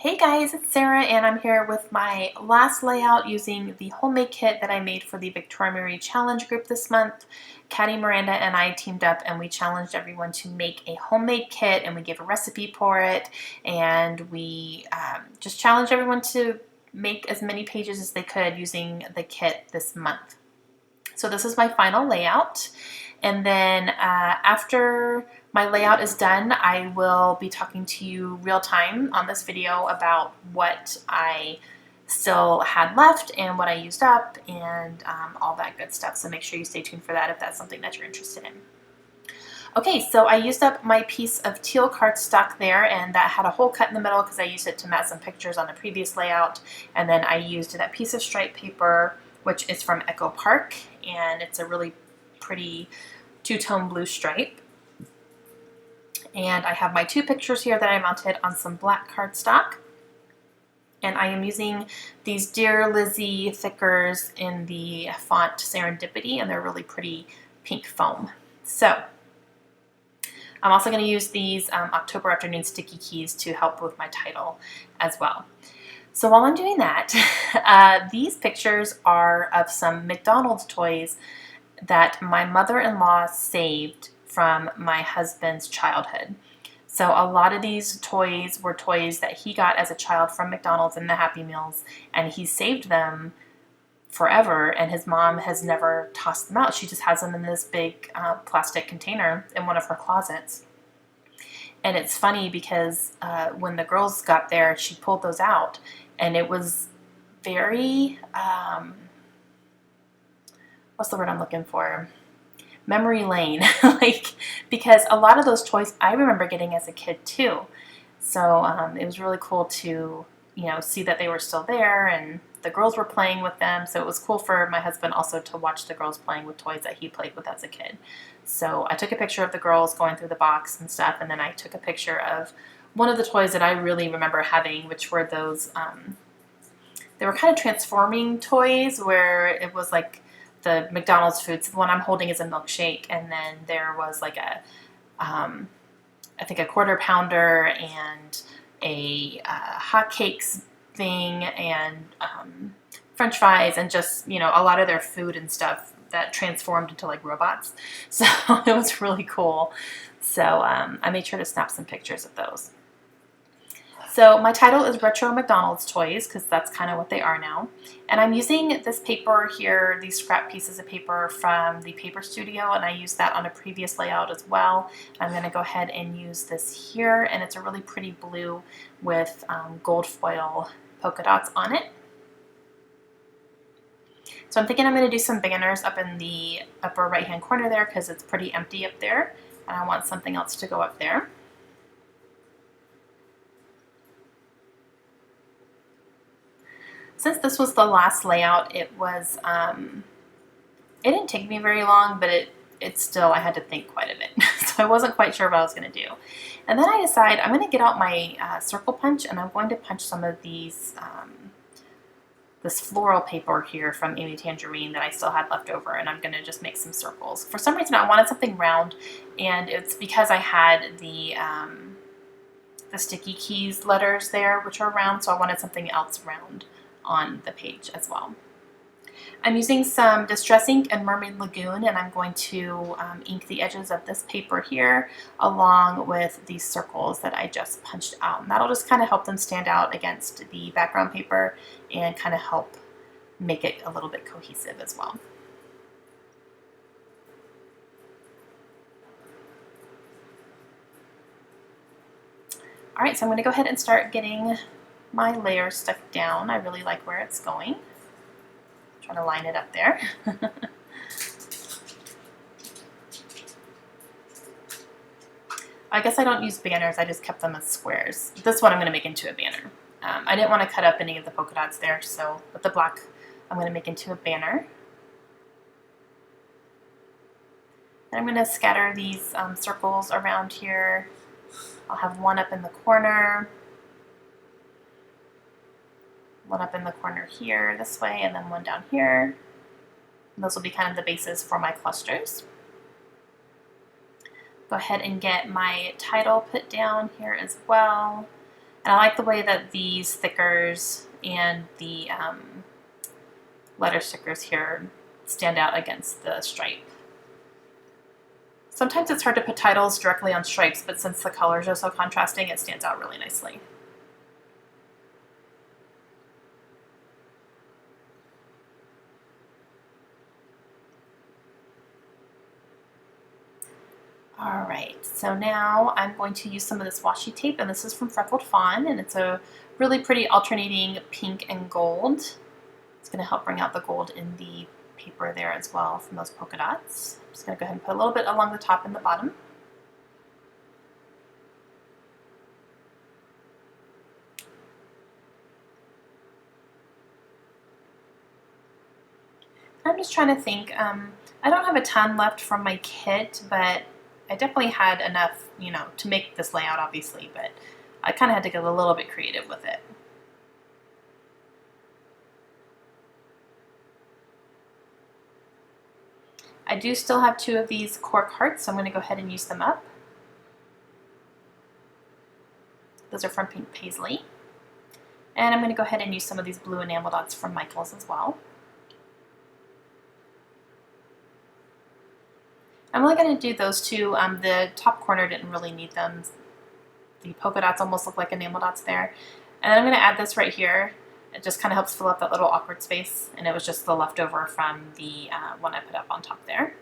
Hey guys, it's Sarah and I'm here with my last layout using the homemade kit that I made for the Victoria Marie Challenge group this month. Caddy, Miranda, and I teamed up and we challenged everyone to make a homemade kit, and we gave a recipe for it, and we just challenged everyone to make as many pages as they could using the kit this month. So this is my final layout, and then after my layout is done, I will be talking to you real time on this video about what I still had left and what I used up and all that good stuff. So make sure you stay tuned for that if that's something that you're interested in. Okay, so I used up my piece of teal cardstock there, and that had a hole cut in the middle because I used it to match some pictures on the previous layout. And then I used that piece of striped paper, which is from Echo Park, and it's a really pretty two-tone blue stripe. And I have my two pictures here that I mounted on some black cardstock. And I am using these Dear Lizzie thickers in the font Serendipity, and they're really pretty pink foam. So I'm also going to use these October Afternoon sticky keys to help with my title as well. So while I'm doing that, these pictures are of some McDonald's toys that my mother-in-law saved from my husband's childhood. So a lot of these toys were toys that he got as a child from McDonald's in the Happy Meals, and he saved them forever, and his mom has never tossed them out. She just has them in this big plastic container in one of her closets. And it's funny because when the girls got there, she pulled those out, and it was very, what's the word I'm looking for? Memory lane, because a lot of those toys I remember getting as a kid too. So it was really cool to, see that they were still there and the girls were playing with them. So it was cool for my husband also to watch the girls playing with toys that he played with as a kid. So I took a picture of the girls going through the box and stuff, and then I took a picture of one of the toys that I really remember having, which were those, they were kind of transforming toys where it was like the McDonald's foods. The one I'm holding is a milkshake, and then there was like a, I think a quarter pounder and a hotcakes thing and French fries and just, a lot of their food and stuff that transformed into like robots. So it was really cool. So I made sure to snap some pictures of those. So my title is Retro McDonald's Toys, because that's kind of what they are now. And I'm using this paper here, these scrap pieces of paper from the Paper Studio, and I used that on a previous layout as well. I'm going to go ahead and use this here, and it's a really pretty blue with gold foil polka dots on it. So I'm thinking I'm going to do some banners up in the upper right hand corner there because it's pretty empty up there, and I want something else to go up there. Since this was the last layout, it was, it didn't take me very long, but it still, I had to think quite a bit. So I wasn't quite sure what I was going to do. And then I decided I'm going to get out my circle punch, and I'm going to punch some of these, this floral paper here from Amy Tangerine that I still had left over, and I'm going to just make some circles. For some reason I wanted something round, and it's because I had the sticky keys letters there, which are round, so I wanted something else round on the page as well. I'm using some Distress ink and Mermaid Lagoon, and I'm going to ink the edges of this paper here along with these circles that I just punched out. And that'll just kind of help them stand out against the background paper and kind of help make it a little bit cohesive as well. All right, so I'm going to go ahead and start getting my layer stuck down. I really like where it's going. Trying to line it up there. I guess I don't use banners, I just kept them as squares. This one I'm going to make into a banner. I didn't want to cut up any of the polka dots there, so with the black I'm going to make into a banner. And I'm going to scatter these circles around here. I'll have one up in the corner, one up in the corner here this way, and then one down here. And those will be kind of the bases for my clusters. Go ahead and get my title put down here as well. And I like the way that these stickers and the letter stickers here stand out against the stripe. Sometimes it's hard to put titles directly on stripes, but since the colors are so contrasting, it stands out really nicely. All right, so now I'm going to use some of this washi tape, and this is from Freckled Fawn, and it's a really pretty alternating pink and gold. It's going to help bring out the gold in the paper there as well from those polka dots. I'm just going to go ahead and put a little bit along the top and the bottom. I'm just trying to think. I don't have a ton left from my kit, but I definitely had enough, you know, to make this layout, obviously, but I kind of had to get a little bit creative with it. I do still have 2 of these cork hearts, so I'm going to go ahead and use them up. Those are from Pink Paisley. And I'm going to go ahead and use some of these blue enamel dots from Michaels as well. I'm only going to do those 2. The top corner didn't really need them. The polka dots almost look like enamel dots there. And then I'm going to add this right here. It just kind of helps fill up that little awkward space, and it was just the leftover from the one I put up on top there.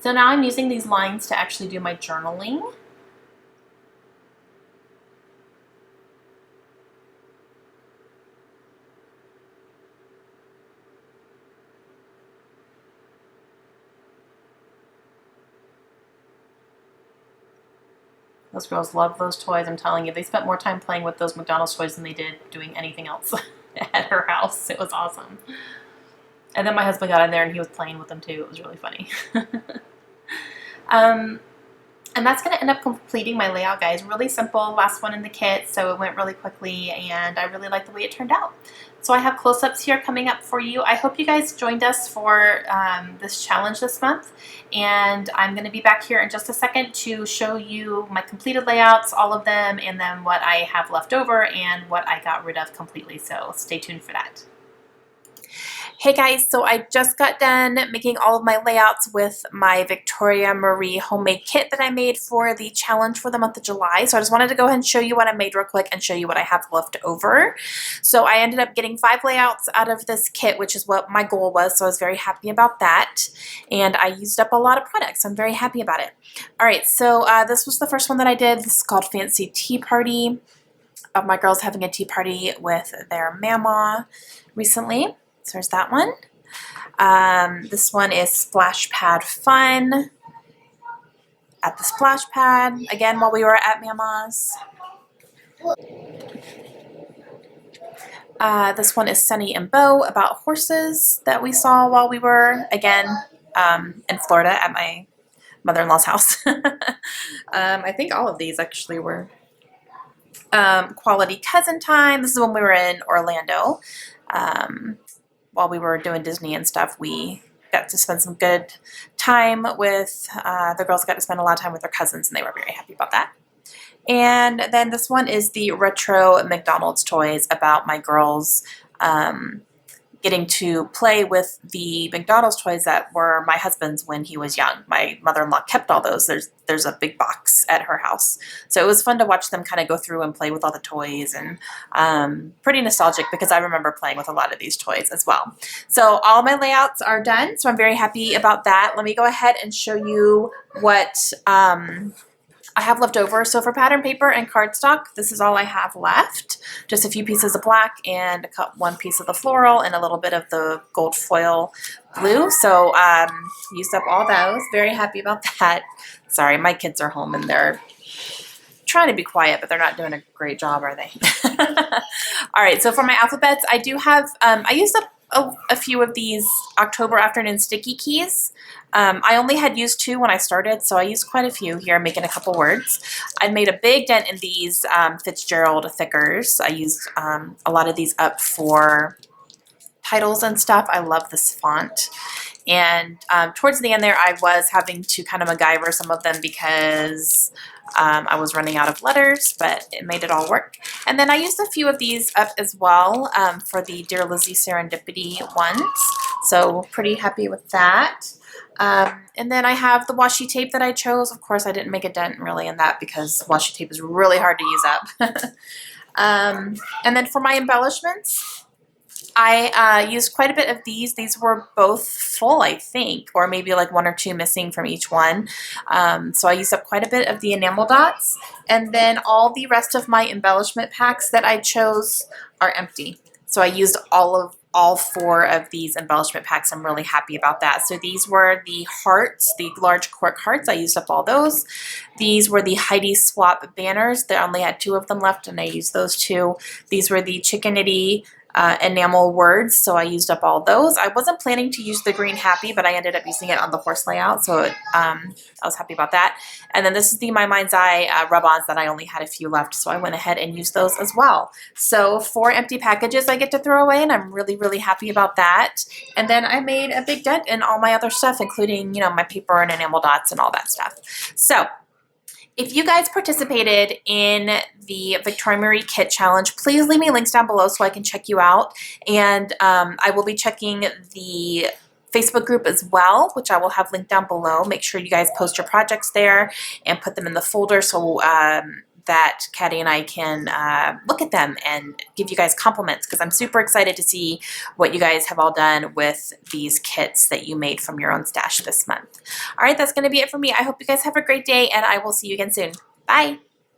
So now I'm using these lines to actually do my journaling. Those girls love those toys, I'm telling you. They spent more time playing with those McDonald's toys than they did doing anything else at her house. It was awesome. And then my husband got in there and he was playing with them too. It was really funny. And that's going to end up completing my layout, guys. Really simple, last one in the kit, so it went really quickly, and I really like the way it turned out. So I have close-ups here coming up for you. I hope you guys joined us for this challenge this month, and I'm going to be back here in just a second to show you my completed layouts, all of them, and then what I have left over and what I got rid of completely, so stay tuned for that. Hey guys, so I just got done making all of my layouts with my Victoria Marie homemade kit that I made for the challenge for the month of July. So I just wanted to go ahead and show you what I made real quick and show you what I have left over. So I ended up getting 5 layouts out of this kit, which is what my goal was. So I was very happy about that. And I used up a lot of products. I'm very happy about it. All right, so this was the first one that I did. This is called Fancy Tea Party, of my girls having a tea party with their mama recently. So there's that one. This one is Splash Pad Fun at the Splash Pad, again while we were at Mama's. This one is Sunny and Bo, about horses that we saw while we were, again, in Florida at my mother-in-law's house. I think all of these actually were. Quality Cousin Time. This is when we were in Orlando. While we were doing Disney and stuff, we got to spend some good time with, the girls got to spend a lot of time with their cousins, and they were very happy about that. And then this one is the retro McDonald's toys, about my girls getting to play with the McDonald's toys that were my husband's when he was young. My mother-in-law kept all those. There's a big box at her house. So it was fun to watch them kind of go through and play with all the toys, and pretty nostalgic because I remember playing with a lot of these toys as well. So all my layouts are done, so I'm very happy about that. Let me go ahead and show you what I have left over. So for pattern paper and cardstock, this is all I have left. Just a few pieces of black and one piece of the floral and a little bit of the gold foil blue. So used up all those. Very happy about that. Sorry, my kids are home and they're trying to be quiet, but they're not doing a great job, are they? All right, so for my alphabets, I do have, I used up a few of these October Afternoon sticky keys. I only had used 2 when I started, so I used quite a few here, making a couple words. I made a big dent in these Fitzgerald thickers. I used a lot of these up for titles and stuff. I love this font. And towards the end there, I was having to kind of MacGyver some of them because I was running out of letters, but it made it all work. And then I used a few of these up as well for the Dear Lizzie Serendipity ones. So pretty happy with that. And then I have the washi tape that I chose. Of course, I didn't make a dent really in that because washi tape is really hard to use up. And then for my embellishments, I used quite a bit of these. These were both full, I think, or maybe like one or two missing from each one. So I used up quite a bit of the enamel dots. And then all the rest of my embellishment packs that I chose are empty. So I used all 4 of these embellishment packs. I'm really happy about that. So these were the hearts, the large cork hearts. I used up all those. These were the Heidi Swap banners. They only had 2 of them left and I used those 2. These were the Chickenity enamel words, so I used up all those. I wasn't planning to use the green happy, but I ended up using it on the horse layout, so I was happy about that. And then this is the My Mind's Eye rub-ons that I only had a few left, so I went ahead and used those as well. So 4 empty packages I get to throw away, and I'm really, really happy about that. And then I made a big dent in all my other stuff, including, you know, my paper and enamel dots and all that stuff. So if you guys participated in the Victoria Marie Kit Challenge, please leave me links down below so I can check you out. And I will be checking the Facebook group as well, which I will have linked down below. Make sure you guys post your projects there and put them in the folder so that Caddy and I can look at them and give you guys compliments, because I'm super excited to see what you guys have all done with these kits that you made from your own stash this month. All right, that's going to be it for me. I hope you guys have a great day, and I will see you again soon. Bye!